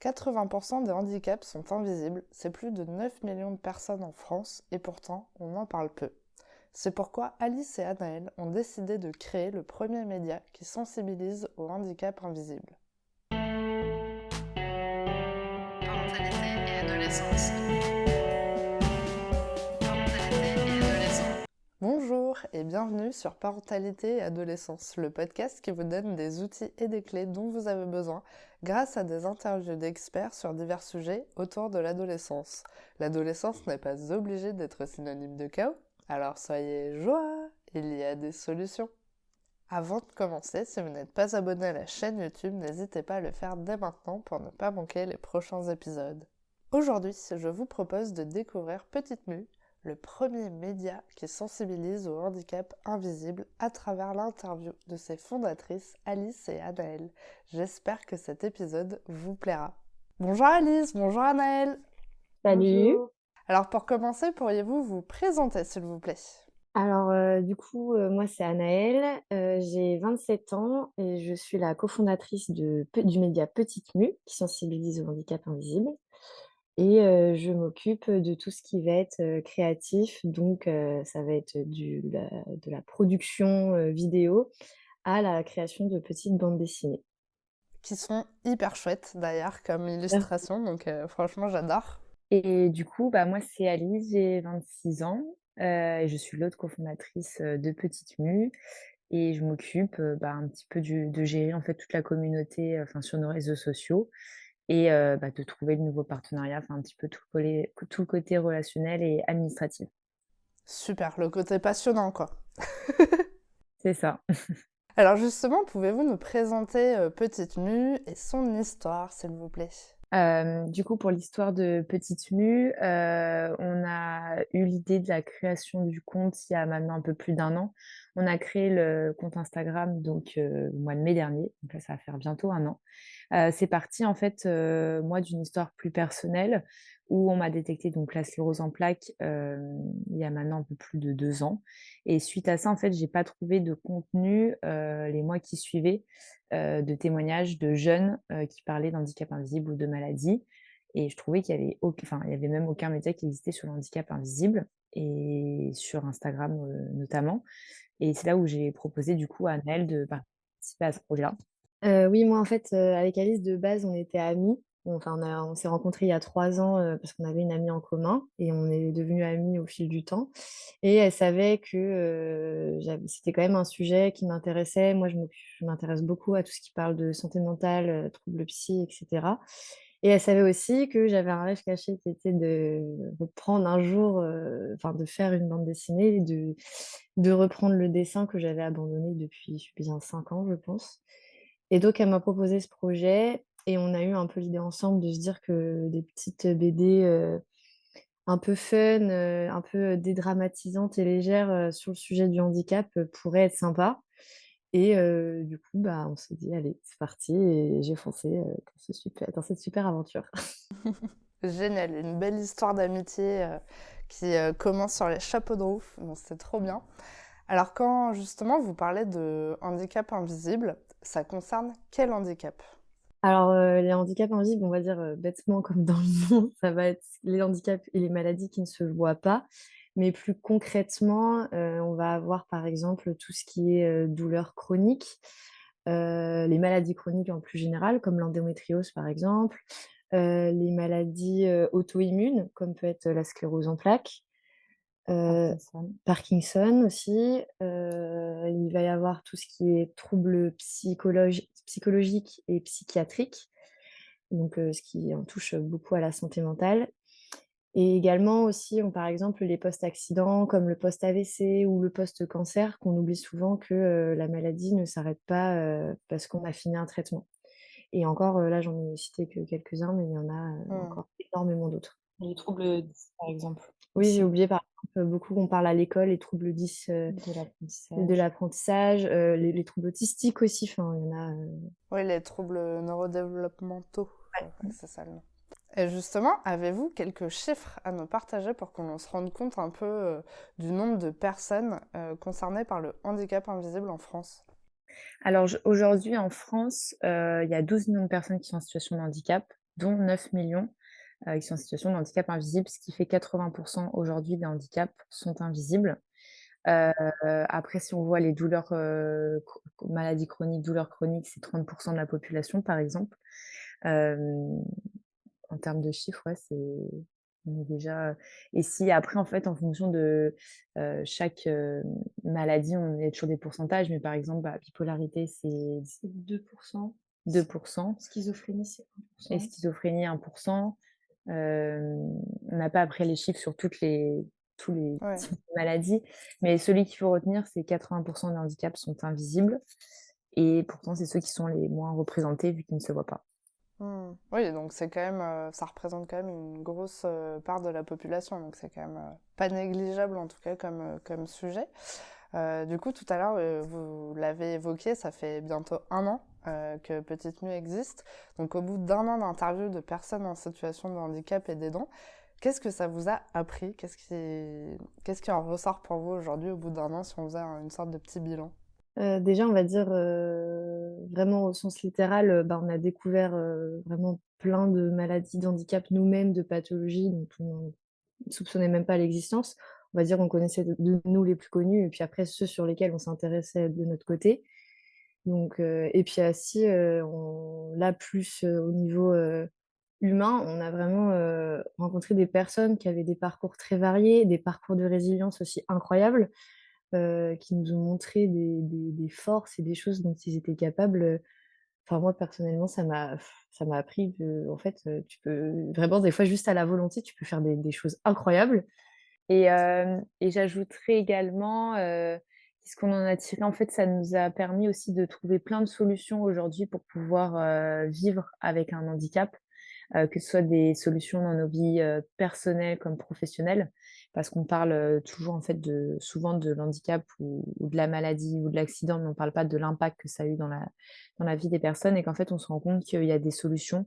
80% des handicaps sont invisibles, c'est plus de 9 millions de personnes en France et pourtant on en parle peu. C'est pourquoi Alice et Anaëlle ont décidé de créer le premier média qui sensibilise au handicap invisible. Parentalité et adolescence. Parentalité et adolescence. Bonjour et bienvenue sur Parentalité et Adolescence, le podcast qui vous donne des outils et des clés dont vous avez besoin grâce à des interviews d'experts sur divers sujets autour de l'adolescence. L'adolescence n'est pas obligée d'être synonyme de chaos, alors soyez joie, il y a des solutions. Avant de commencer, si vous n'êtes pas abonné à la chaîne YouTube, n'hésitez pas à le faire dès maintenant pour ne pas manquer les prochains épisodes. Aujourd'hui, je vous propose de découvrir Petite Mue, le premier média qui sensibilise au handicap invisible à travers l'interview de ses fondatrices Alice et Anaëlle. J'espère que cet épisode vous plaira. Bonjour Alice, bonjour Anaëlle. Salut. Bonjour. Alors pour commencer, pourriez-vous vous présenter s'il vous plaît? Alors, moi, c'est Anaëlle, j'ai 27 ans et je suis la cofondatrice du média Petite Mue, qui sensibilise au handicap invisible et je m'occupe de tout ce qui va être, créatif. Donc, ça va être de la production, vidéo à la création de petites bandes dessinées. Qui sont hyper chouettes d'ailleurs comme illustration, donc franchement j'adore. Et du coup, bah, moi, c'est Alice, j'ai 26 ans, et je suis l'autre cofondatrice, de Petite Mue et je m'occupe, un petit peu de gérer, en fait, toute la communauté, enfin, sur nos réseaux sociaux et de trouver de nouveaux partenariats, enfin, un petit peu tout le côté relationnel et administratif. Super, le côté passionnant quoi. C'est ça. Alors justement, pouvez-vous nous présenter Petite Mue et son histoire, s'il vous plaît? Du coup, pour l'histoire de Petite Mue, on a eu l'idée de la création du compte il y a maintenant un peu plus d'1 an. On a créé le compte Instagram donc au mois de mai dernier, donc là, ça va faire bientôt 1 an. C'est parti en fait, moi d'une histoire plus personnelle où on m'a détecté donc la sclérose en plaques, il y a maintenant un peu plus de 2 ans et suite à ça, en fait, j'ai pas trouvé de contenu, les mois qui suivaient, de témoignages de jeunes, qui parlaient d'handicap invisible ou de maladie et je trouvais qu'il y avait il y avait même aucun média qui existait sur le handicap invisible et sur Instagram, notamment et c'est là où j'ai proposé du coup à Anaëlle de participer à ce projet-là. Oui, moi, en fait, avec Alice, de base, on était amies. On s'est rencontrés il y a 3 ans, parce qu'on avait une amie en commun et on est devenues amies au fil du temps et elle savait que, c'était quand même un sujet qui m'intéressait. Moi, je m'intéresse beaucoup à tout ce qui parle de santé mentale, troubles psy et cetera et elle savait aussi que j'avais un rêve caché qui était de reprendre un jour, de faire une bande dessinée et de reprendre le dessin que j'avais abandonné depuis bien 5 ans, je pense. Et donc elle m'a proposé ce projet et on a eu un peu l'idée ensemble de se dire que des petites BD, un peu fun, un peu dédramatisantes et légères, sur le sujet du handicap, pourraient être sympas et du coup, bah, on s'est dit: «Allez, c'est parti» et j'ai foncé, dans cette super aventure. Génial, une belle histoire d'amitié qui commence sur les chapeaux de roue, donc c'est trop bien. Alors quand justement vous parlez de handicap invisible, ça concerne quel handicap? Alors, les handicaps invisibles, on va dire, bêtement comme dans le monde, ça va être les handicaps et les maladies qui ne se voient pas. Mais plus concrètement, on va avoir par exemple tout ce qui est, douleurs chroniques, les maladies chroniques en plus général, comme l'endométriose par exemple, les maladies, auto-immunes, comme peut être la sclérose en plaques, Parkinson aussi, il va y avoir tout ce qui est troubles psychologiques et psychiatriques, donc ce qui en touche beaucoup à la santé mentale et également aussi, par exemple, les post-accidents comme le post-AVC ou le post-cancer qu'on oublie souvent que, la maladie ne s'arrête pas, parce qu'on a fini un traitement et encore, là, j'en ai cité que quelques-uns, mais il y en a, Hmm. encore énormément d'autres. Les troubles 10, par exemple, Oui, j'ai aussi, oublié par exemple, beaucoup on parle à l'école, les troubles 10, de de l'apprentissage. l'apprentissage, les troubles autistiques aussi, enfin il y en a, Oui, les troubles neurodéveloppementaux, je crois que c'est ça le nom. Et justement, avez-vous quelques chiffres à nous partager pour qu'on se rende compte un peu du nombre de personnes concernées par le handicap invisible en France? Alors aujourd'hui en France, il y a 12 millions de personnes qui sont en situation de handicap, dont 9 millions qui sont en situation de handicap invisible, ce qui fait 80 aujourd'hui des handicaps sont invisibles. Heu, Après si on voit les douleurs, maladies chroniques, douleurs chroniques, c'est 30 de la population, par exemple. Hem, En termes de chiffres, ouais, on est déjà, et si après en fait en fonction de, chaque, maladie, on est toujours des pourcentages, mais par exemple, bah, bipolarité, C'est 2%. 2 Schizophrénie, c'est et 1%. schizophrénie 1. On n'a pas après les chiffres sur tous les Ouais. types de maladies, mais celui qu'il faut retenir, c'est 80 des handicaps sont invisibles et pourtant c'est ceux qui sont les moins représentés vu qu'ils ne se voient pas. Oui, donc c'est quand même, ça représente quand même une grosse part de la population, donc c'est quand même pas négligeable en tout cas comme sujet. Du coup, tout à l'heure, vous l'avez évoqué, ça fait bientôt 1 an que Petite Mue existe. Donc au bout d'1 an d'interview de personnes en situation de handicap et d'aidants, qu'est-ce que ça vous a appris? Qu'est-ce qui en ressort pour vous aujourd'hui au bout d'1 an si on faisait une sorte de petit bilan? Déjà, on va dire, vraiment au sens littéral, bah, on a découvert, vraiment plein de maladies, d'handicaps nous-mêmes, de pathologies dont on ne soupçonnait même pas l'existence. On va dire, on connaissait de nous les plus connus et puis après ceux sur lesquels on s'intéressait de notre côté. Donc et puis aussi, on là plus, au niveau, humain, on a vraiment, rencontré des personnes qui avaient des parcours très variés, des parcours de résilience aussi incroyables, qui nous ont montré des forces et des choses dont ils étaient capables, enfin moi personnellement ça m'a appris que en fait, tu peux vraiment des fois juste à la volonté, tu peux faire des choses incroyables. Et j'ajouterais également, qu'est-ce qu'on en a tiré? En fait, ça nous a permis aussi de trouver plein de solutions aujourd'hui pour pouvoir, vivre avec un handicap, que ce soit des solutions dans nos vies, personnelles comme professionnelles. Parce qu'on parle, toujours en fait souvent de l'handicap ou de la maladie ou de l'accident, mais on ne parle pas de l'impact que ça a eu dans la vie des personnes et qu'en fait, on se rend compte qu'il y a des solutions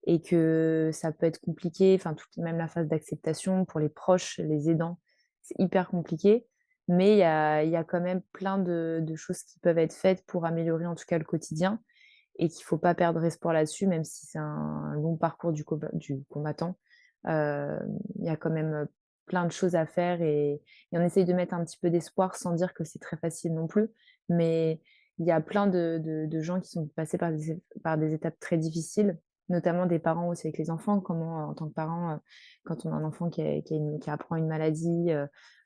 et que ça peut être compliqué, enfin toute même la phase d'acceptation pour les proches, les aidants, c'est hyper compliqué. Mais il y a quand même plein de choses qui peuvent être faites pour améliorer en tout cas le quotidien et qu'il faut pas perdre espoir là-dessus, même si c'est un long parcours du combattant. Il y a quand même, plein de choses à faire et on essaye de mettre un petit peu d'espoir sans dire que c'est très facile non plus. Mais il y a plein de gens qui sont passés par des étapes très difficiles, notamment des parents aussi avec les enfants. Comment, en tant que parent, quand on a un enfant qui apprend une maladie,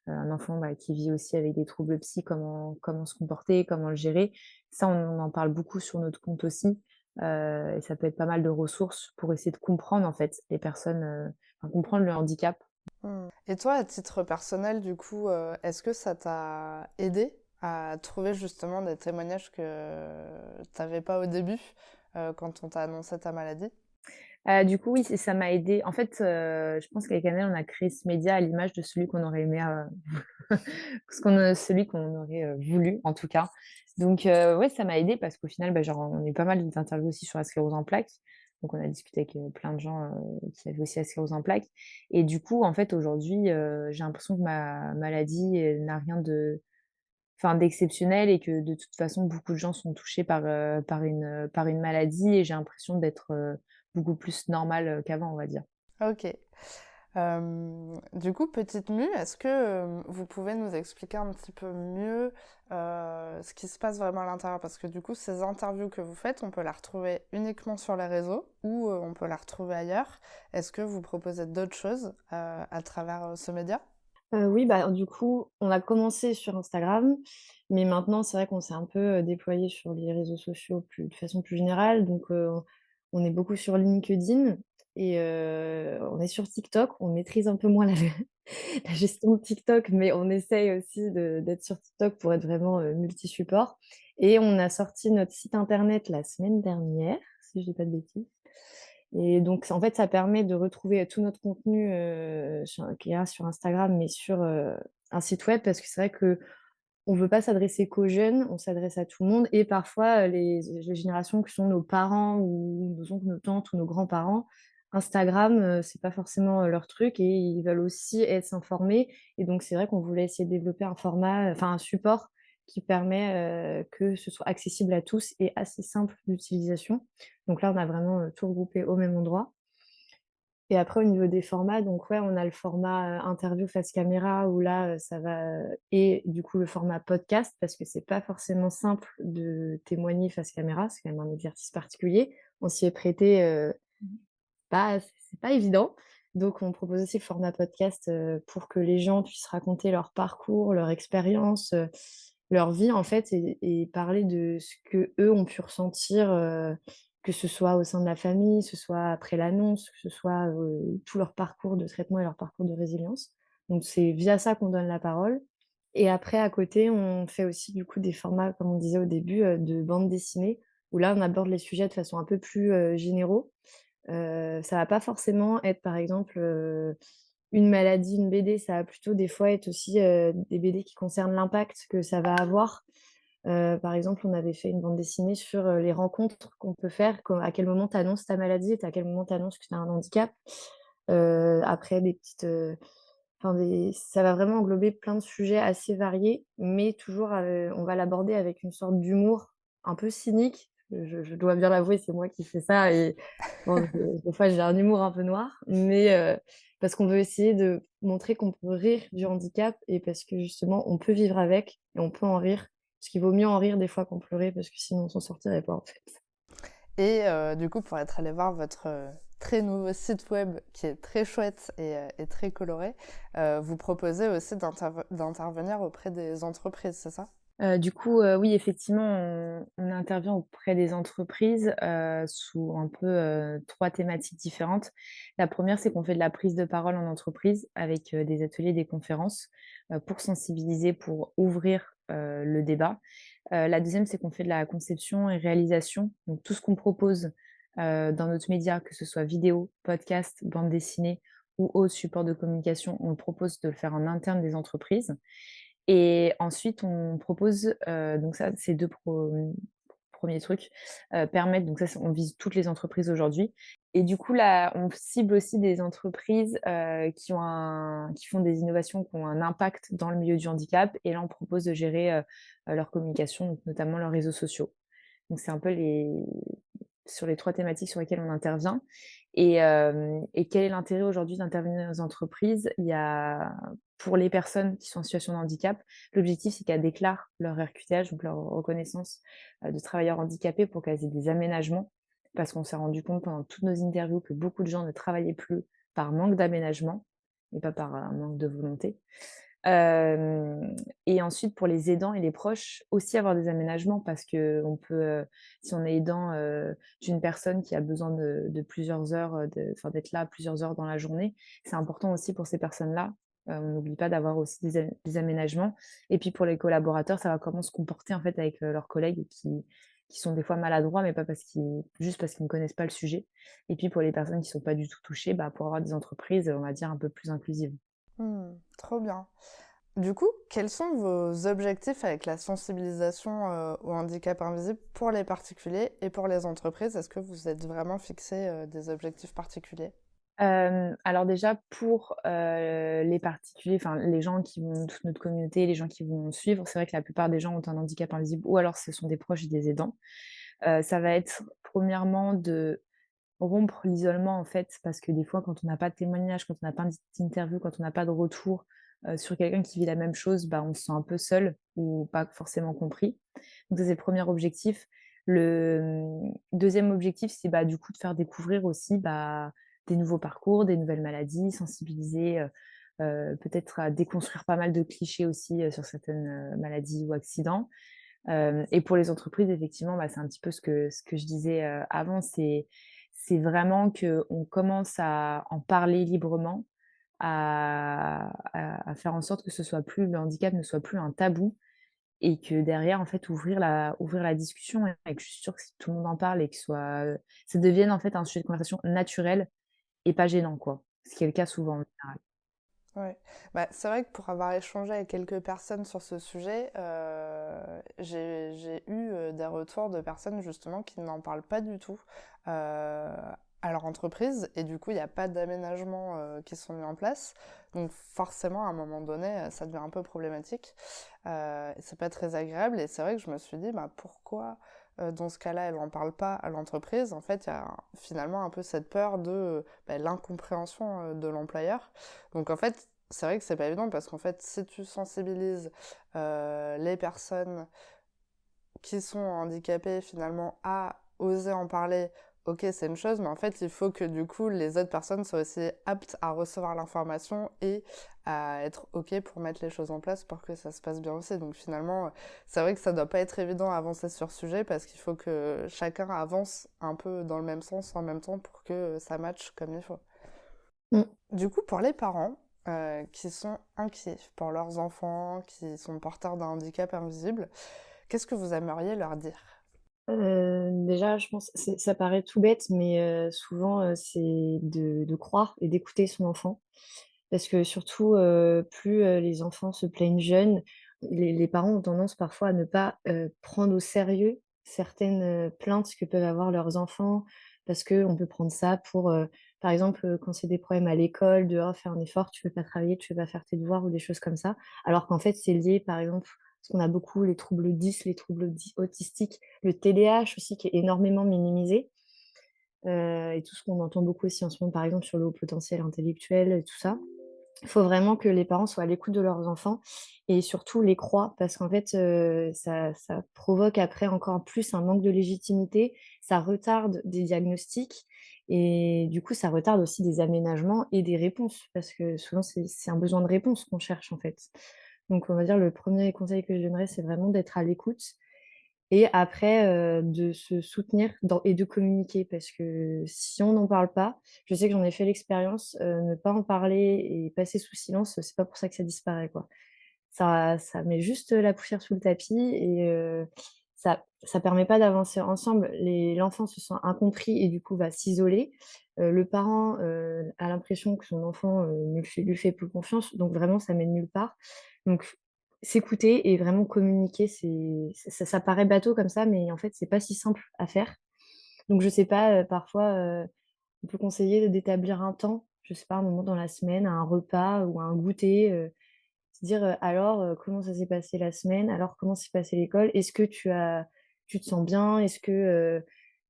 un enfant, bah, qui vit aussi avec des troubles psy, comment se comporter, comment le gérer. Ça, on en parle beaucoup sur notre compte aussi, et ça peut être pas mal de ressources pour essayer de comprendre, en fait, les personnes, enfin, comprendre le handicap. Et toi, à titre personnel, du coup, est-ce que ça t'a aidé à trouver justement des témoignages que t'avais pas au début, quand on t'a annoncé ta maladie? Du coup, oui, ça m'a aidée. En fait, je pense qu'avec Annelle, on a créé ce média à l'image de celui qu'on aurait aimé, celui qu'on aurait, voulu, en tout cas. Donc, ouais, ça m'a aidée parce qu'au final, bah, genre, on a eu pas mal d'interviews aussi sur la sclérose en plaques. Donc, on a discuté avec, plein de gens, qui avaient aussi la sclérose en plaques. Et du coup, en fait, aujourd'hui, j'ai l'impression que ma maladie, n'a rien d'exceptionnel et que de toute façon, beaucoup de gens sont touchés par une maladie et j'ai l'impression d'être, beaucoup plus normale, qu'avant, on va dire. Ok. Du coup, Petite Mue, est-ce que vous pouvez nous expliquer un petit peu mieux ce qui se passe vraiment à l'intérieur? Parce que du coup, ces interviews que vous faites, on peut la retrouver uniquement sur les réseaux ou on peut la retrouver ailleurs. Est-ce que vous proposez d'autres choses à travers ce média? Oui, bah, du coup, on a commencé sur Instagram, mais maintenant, c'est vrai qu'on s'est un peu, déployé sur les réseaux sociaux de façon plus générale. Donc, on est beaucoup sur LinkedIn et on est sur TikTok. On maîtrise un peu moins la la gestion de TikTok, mais on essaye aussi d'être sur TikTok pour être vraiment, multi-support et on a sorti notre site internet la semaine dernière, si je dis pas de bêtises. Et donc, en fait, ça permet de retrouver tout notre contenu, qu'il y a sur Instagram, mais sur, un site web parce que c'est vrai qu'on ne veut pas s'adresser qu'aux jeunes, on s'adresse à tout le monde et parfois, les générations qui sont nos parents ou nos oncles, nos tantes ou nos grands-parents, Instagram, c'est pas forcément, leur truc et ils veulent aussi s'informer et donc c'est vrai qu'on voulait essayer de développer un format, enfin un support qui permet, que ce soit accessible à tous et assez simple d'utilisation. Donc là, on a vraiment, tout regroupé au même endroit Et après au niveau des formats, donc ouais, on a le format, interview face caméra où là, ça va, et du coup le format podcast parce que c'est pas forcément simple de témoigner face caméra, c'est quand même un exercice particulier. On s'y est prêté, bah, c'est pas évident. Donc on propose aussi le format podcast, pour que les gens puissent raconter leur parcours, leur expérience, leur vie en fait et parler de ce qu'eux ont pu ressentir, que ce soit au sein de la famille, que ce soit après l'annonce, que ce soit, tout leur parcours de traitement et leur parcours de résilience. Donc c'est via ça qu'on donne la parole et après à côté, on fait aussi du coup des formats, comme on disait au début, de bande dessinée où là on aborde les sujets de façon un peu plus, généraux. Ça va pas forcément être, par exemple, une maladie, une BD, ça va plutôt des fois être aussi, des BD qui concernent l'impact que ça va avoir. Par exemple, on avait fait une bande dessinée sur, les rencontres qu'on peut faire, à quel moment tu annonces ta maladie et à quel moment tu annonces que tu as un handicap. Après des petites, enfin des ça va vraiment englober plein de sujets assez variés, mais toujours, on va l'aborder avec une sorte d'humour un peu cynique. Je dois bien l'avouer, c'est moi qui fais ça et bon, des fois j'ai un humour un peu noir, mais parce qu'on veut essayer de montrer qu'on peut rire du handicap et parce que justement on peut vivre avec et on peut en rire. Parce qu'il vaut mieux en rire des fois qu'en pleurer parce que sinon on s'en sortirait pas en fait. Et du coup, pour être allé voir votre très nouveau site web qui est très chouette et très coloré, vous proposez aussi d'intervenir auprès des entreprises, c'est ça? Du coup, oui, effectivement, on intervient auprès des entreprises, sous un peu, 3 thématiques différentes. La première, c'est qu'on fait de la prise de parole en entreprise avec, des ateliers, des conférences, pour sensibiliser, pour ouvrir, le débat. La deuxième, c'est qu'on fait de la conception et réalisation, donc tout ce qu'on propose, dans notre média, que ce soit vidéo, podcast, bande dessinée ou autre support de communication, on le propose de le faire en interne des entreprises. Et ensuite, on propose, donc ça, ces 2 premiers trucs, permettent donc ça, on vise toutes les entreprises aujourd'hui et du coup, là, on cible aussi des entreprises, qui font des innovations, qui ont un impact dans le milieu du handicap et là, on propose de gérer, leur communication, donc notamment leurs réseaux sociaux. Donc c'est un peu les sur les 3 thématiques sur lesquelles on intervient et quel est l'intérêt aujourd'hui d'intervenir dans les entreprises? Il y a pour les personnes qui sont en situation de handicap, l'objectif, c'est qu'elles déclarent leur RQTH, donc leur reconnaissance, de travailleurs handicapés pour qu'elles aient des aménagements. Parce qu'on s'est rendu compte pendant toutes nos interviews que beaucoup de gens ne travaillaient plus par manque d'aménagement et pas par, manque de volonté. Hem Et ensuite pour les aidants et les proches, aussi avoir des aménagements parce qu'on peut, si on est aidant, d'une personne qui a besoin de plusieurs heures, d'être là plusieurs heures dans la journée, c'est important aussi pour ces personnes-là, on n'oublie pas d'avoir aussi des aménagements et puis pour les collaborateurs, savoir comment se comporter en fait avec, leurs collègues qui sont des fois maladroits, mais pas parce qu'ils juste parce qu'ils ne connaissent pas le sujet et puis pour les personnes qui sont pas du tout touchées, bah, pour avoir des entreprises, on va dire un peu plus inclusives. Trop bien. Du coup, quels sont vos objectifs avec la sensibilisation au handicap invisible pour les particuliers et pour les entreprises? Est-ce que vous êtes vraiment fixé des objectifs particuliers? Alors déjà pour, les particuliers, enfin les gens qui vont toute notre communauté, les gens qui vont nous suivre, c'est vrai que la plupart des gens ont un handicap invisible ou alors ce sont des proches et des aidants. Ça va être premièrement de rompre l'isolement en fait, parce que des fois quand on n'a pas de témoignage, quand on n'a pas d'interview, quand on n'a pas de retour, sur quelqu'un qui vit la même chose, bah, on se sent un peu seul ou pas forcément compris. Donc ça c'est le premier objectif. Le, 2e objectif, c'est, bah, du coup de faire découvrir aussi, bah, des nouveaux parcours, des nouvelles maladies, sensibiliser, peut-être à déconstruire pas mal de clichés aussi, sur certaines, maladies ou accidents. Et pour les entreprises, effectivement, bah, c'est un petit peu ce que je disais, avant, c'est vraiment qu'on commence à en parler librement, à faire en sorte que ce soit plus le handicap ne soit plus un tabou et que derrière, en fait, ouvrir la discussion et que je suis sûre que si tout le monde en parle et que ça devienne, en fait, un sujet de conversation naturel et pas gênant, quoi. Ce qui est le cas souvent en général. Ouais. Bah, c'est vrai que pour avoir échangé avec quelques personnes sur ce sujet, j'ai eu des retours de personnes justement qui n'en parlent pas du tout à leur entreprise et du coup il n'y a pas d'aménagement qui sont mis en place. Donc forcément à un moment donné ça devient un peu problématique. C'est pas très agréable et c'est vrai que je me suis dit bah, pourquoi dans ce cas-là, elle en parle pas à l'entreprise, en fait, il y a finalement un peu cette peur de l'incompréhension de l'employeur. Donc en fait, c'est vrai que c'est pas évident parce qu'en fait, si tu sensibilises les personnes qui sont handicapés finalement à oser en parler, ok, c'est une chose, mais en fait, il faut que du coup, les autres personnes soient aussi aptes à recevoir l'information et à être ok pour mettre les choses en place pour que ça se passe bien aussi. Donc finalement, c'est vrai que ça doit pas être évident à avancer sur ce sujet parce qu'il faut que chacun avance un peu dans le même sens en même temps pour que ça matche comme il faut. Mmh. Du coup, pour les parents qui sont inquiets pour leurs enfants, qui sont porteurs d'un handicap invisible, qu'est-ce que vous aimeriez leur dire? Déjà, je pense ça paraît tout bête, mais souvent, c'est de croire et d'écouter son enfant. Parce que surtout, plus, les enfants se plaignent jeunes, les parents ont tendance parfois à ne pas, prendre au sérieux certaines, plaintes que peuvent avoir leurs enfants. Parce qu'on peut prendre ça pour, par exemple, quand c'est des problèmes à l'école, de: «Oh, fais un effort, tu veux pas travailler, tu veux pas faire tes devoirs» ou des choses comme ça. Alors qu'en fait, c'est lié, par exemple, parce qu'on a beaucoup les troubles 10, les troubles autistiques, le TDAH aussi qui est énormément minimisé, et tout ce qu'on entend beaucoup aussi en ce moment, par exemple, sur le haut potentiel intellectuel et tout ça. Il faut vraiment que les parents soient à l'écoute de leurs enfants et surtout les croient parce qu'en fait, ça provoque après encore plus un manque de légitimité, ça retarde des diagnostics et du coup, ça retarde aussi des aménagements et des réponses parce que souvent c'est un besoin de réponse qu'on cherche, en fait. Donc on va dire le premier conseil que je donnerais, c'est vraiment d'être à l'écoute et après, de se soutenir dans et de communiquer parce que si on n'en parle pas, je sais que j'en ai fait l'expérience, ne pas en parler et passer sous silence, c'est pas pour ça que ça disparaît, quoi. Ça met juste la poussière sous le tapis et ça permet pas d'avancer ensemble. L'enfant se sent incompris et du coup va s'isoler. Le parent, a l'impression que son enfant, ne lui fait plus confiance, donc vraiment ça mène nulle part. Donc s'écouter et vraiment communiquer, ça paraît bateau comme ça, mais en fait, c'est pas si simple à faire. Donc je sais pas, parfois, on peut conseiller d'établir un temps, je sais pas, un moment dans la semaine, un repas ou un goûter, se dire, «Alors, comment ça s'est passé la semaine? Alors comment s'est passée l'école? Est-ce que tu te sens bien? Est-ce que,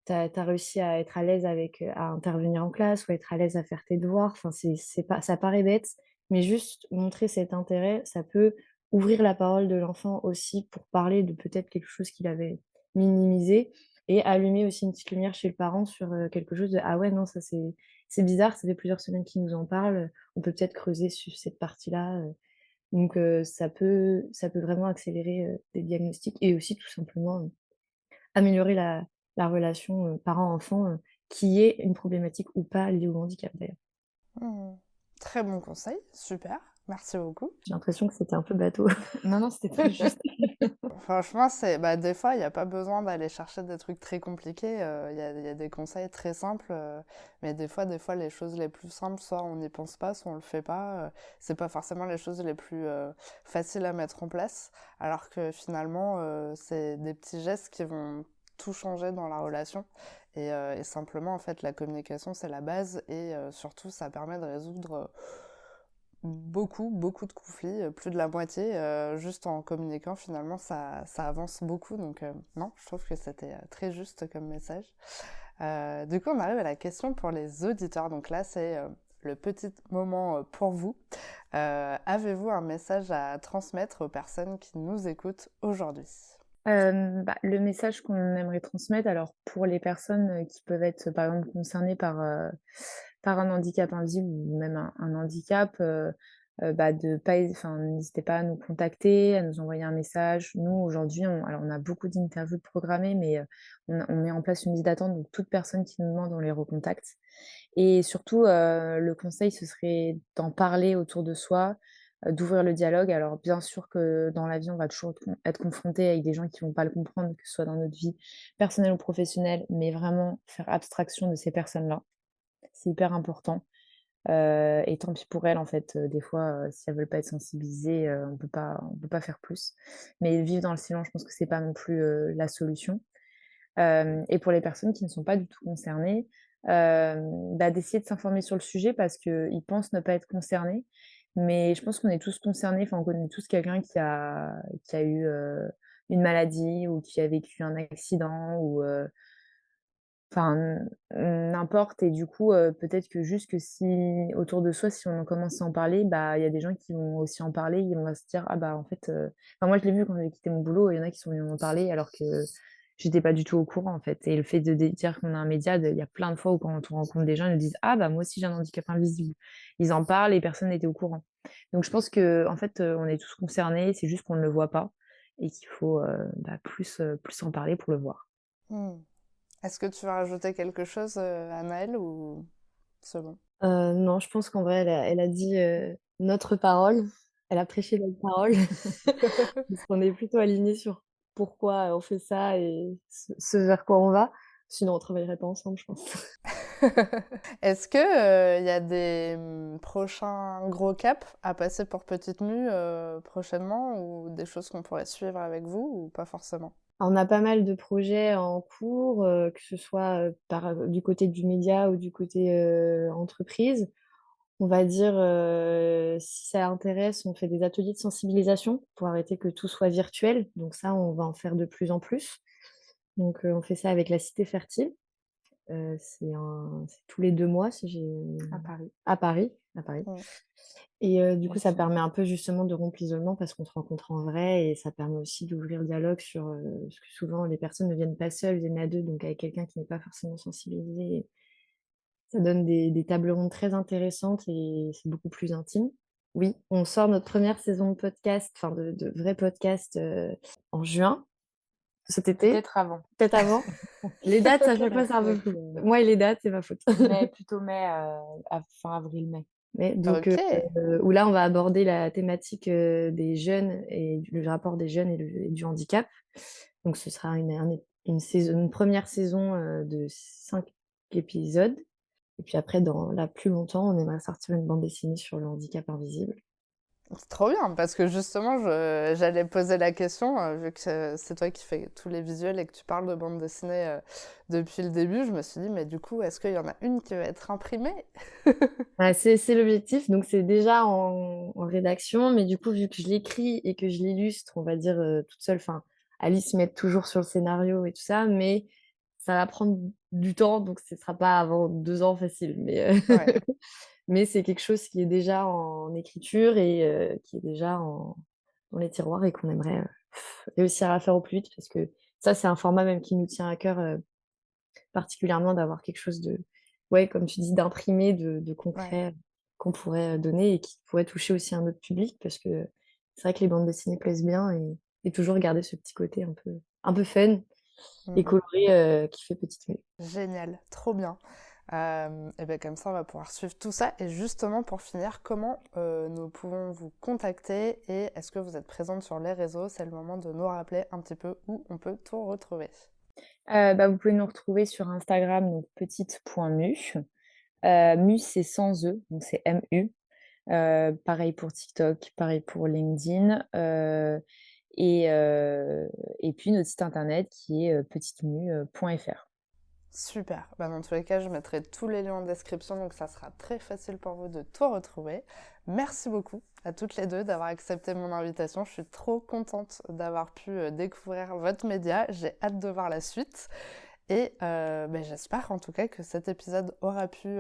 tu as réussi à être à l'aise avec, à intervenir en classe ou être à l'aise à faire tes devoirs?» Enfin, c'est pas ça paraît bête, mais juste montrer cet intérêt, ça peut ouvrir la parole de l'enfant aussi pour parler de peut-être quelque chose qu'il avait minimisé et allumer aussi une petite lumière chez le parent sur, quelque chose de: «Ah ouais, non, ça c'est bizarre, ça fait plusieurs semaines qu'il nous en parle, on peut peut-être creuser sur cette partie-là», donc ça peut vraiment accélérer, des diagnostics et aussi tout simplement, améliorer la relation, parent-enfant, qui est une problématique ou pas liée au handicap d'ailleurs. Mmh. Très bon conseil, super, merci beaucoup. J'ai l'impression que c'était un peu bateau. Non, non, c'était très juste. Franchement, des fois, il y a pas besoin d'aller chercher des trucs très compliqués, il y a des conseils très simples, mais des fois, les choses les plus simples, soit on n'y pense pas, soit on le fait pas, c'est pas forcément les choses les plus, faciles à mettre en place, alors que finalement, c'est des petits gestes qui vont tout changer dans la relation et simplement, en fait, la communication, c'est la base et surtout, ça permet de résoudre, beaucoup de conflits, plus de la moitié, juste en communiquant finalement ça avance beaucoup donc non, je trouve que c'était, très juste comme message. Du coup, on arrive à la question pour les auditeurs, donc là c'est, le petit moment, pour vous. Avez-vous un message à transmettre aux personnes qui nous écoutent aujourd'hui? Le message qu'on aimerait transmettre, alors pour les personnes, qui peuvent être, par exemple, concernées par un handicap invisible ou même un handicap, de pas hési enfin, n'hésitez pas à nous contacter, à nous envoyer un message. Nous, aujourd'hui, on a beaucoup d'interviews de programmées, mais on met en place une liste d'attente, donc toute personne qui nous demande, on les recontacte et surtout, le conseil, ce serait d'en parler autour de soi, d'ouvrir le dialogue. Alors bien sûr que dans la vie, on va toujours être confronté avec des gens qui vont pas le comprendre, que ce soit dans notre vie personnelle ou professionnelle, mais vraiment faire abstraction de ces personnes-là. C'est hyper important, et tant pis pour elles, en fait, des fois, si elles veulent pas être sensibilisées, on peut pas faire plus. Mais vivre dans le silence, je pense que c'est pas non plus, la solution. Et pour les personnes qui ne sont pas du tout concernées, d'essayer de s'informer sur le sujet parce qu'ils pensent ne pas être concernés. Mais je pense qu'on est tous concernés, enfin, on connaît tous quelqu'un qui a eu, une maladie ou qui a vécu un accident ou enfin, n'importe et du coup, peut-être que juste que si autour de soi, si on commence à en parler, bah, il y a des gens qui vont aussi en parler, ils vont se dire: «Ah bah, en fait» enfin moi je l'ai vu quand j'ai quitté mon boulot, il y en a qui sont venus m'en parler alors que j'étais pas du tout au courant, en fait et le fait de dire qu'on a un média, il y a plein de fois où quand on rencontre des gens, ils nous disent: «Ah bah, moi aussi j'ai un handicap invisible». Ils en parlent et personne n'était au courant. Donc je pense qu'en fait, on est tous concernés, c'est juste qu'on ne le voit pas et qu'il faut, bah, plus en parler pour le voir. Hmm. Est-ce que tu veux rajouter quelque chose, Anaëlle, ou c'est bon? Non, je pense qu'en vrai, elle a dit, notre parole. Elle a prêché notre parole. Parce qu'on est plutôt alignés sur pourquoi, on fait ça et ce vers quoi on va. Sinon, on travaillerait pas ensemble, je pense. Est-ce que, il y a des, prochains gros caps à passer pour Petite Mue, prochainement, ou des choses qu'on pourrait suivre avec vous ou pas forcément? On a pas mal de projets en cours, que ce soit, du côté du média ou du côté, entreprise. On va dire, si ça intéresse, on fait des ateliers de sensibilisation pour arrêter que tout soit virtuel. Donc ça, on va en faire de plus en plus. Donc, on fait ça avec la Cité Fertile. C'est tous les 2 mois si j'ai À Paris. à Paris Mmh. et du coup, ça Merci. permet un peu justement de rompre l'isolement parce qu'on se rencontre en vrai et ça permet aussi d'ouvrir le dialogue sur, parce que souvent les personnes ne viennent pas seules, viennent à 2, donc avec quelqu'un qui n'est pas forcément sensibilisé. Ça donne des tables rondes très intéressantes et c'est beaucoup plus intime. Oui, on sort notre première saison de podcast, enfin de vrai podcast, en juin, cet été, Peut-être avant. peut-être avant. Les dates, à chaque fois, Ça c'est un serait peu flou. que Moi et les dates, c'est ma faute. mai, plutôt mai, fin avril-mai. Mais donc, OK, où là, on va aborder la thématique, des jeunes et le rapport des jeunes et du handicap. Donc ce sera une première saison, de 5 épisodes et puis après dans là, plus longtemps, on aimerait sortir une bande dessinée sur le handicap invisible. c'est trop bien parce que justement j'allais poser la question, vu que c'est toi qui fais tous les visuels et que tu parles de bande dessinée, depuis le début, je me suis dit: «Mais du coup, est-ce qu'il y en a une qui va être imprimée?» Bah, c'est l'objectif, donc c'est déjà en rédaction, mais du coup, vu que je l'écris et que je l'illustre, on va dire, toute seule, enfin, Alice m'aide toujours sur le scénario et tout ça, mais ça va prendre du temps, donc ce sera pas avant 2 ans facile, mais Ouais. mais c'est quelque chose qui est déjà en écriture et qui est déjà dans les tiroirs et qu'on aimerait, réussir à faire au plus vite parce que ça, c'est un format même qui nous tient à cœur, particulièrement d'avoir quelque chose de ouais, comme tu dis, d'imprimé, de Ouais. concret, qu'on pourrait, donner et qui pourrait toucher aussi un autre public parce que c'est vrai que les bandes dessinées plaisent bien et toujours garder ce petit côté un peu fun et Mmh. coloré, qui fait Petite Mue. Génial, trop bien. Et ben comme ça, on va pouvoir suivre tout ça. Et justement, pour finir, comment nous pouvons vous contacter et est-ce que vous êtes présente sur les réseaux? C'est le moment de nous rappeler un petit peu où on peut tout retrouver. Bah, vous pouvez nous retrouver sur Instagram, donc petite.mue. Mue, c'est sans E, donc c'est MU. Pareil pour TikTok, pareil pour LinkedIn, et heu et puis notre site internet qui est, petitemue.fr. Super. Bah, dans tous les cas, je mettrai tous les liens en description, donc ça sera très facile pour vous de tout retrouver. Merci beaucoup à toutes les deux d'avoir accepté mon invitation. Je suis trop contente d'avoir pu découvrir votre média. J'ai hâte de voir la suite. Et ben, j'espère en tout cas que cet épisode aura pu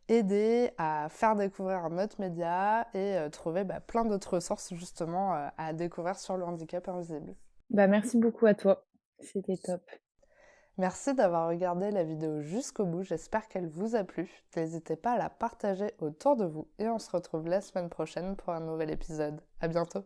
aider à faire découvrir un autre média et trouver bah, plein d'autres ressources justement à découvrir sur le handicap invisible. Bah, merci beaucoup à toi, c'était top. Merci d'avoir regardé la vidéo jusqu'au bout, j'espère qu'elle vous a plu. N'hésitez pas à la partager autour de vous et on se retrouve la semaine prochaine pour un nouvel épisode. À bientôt!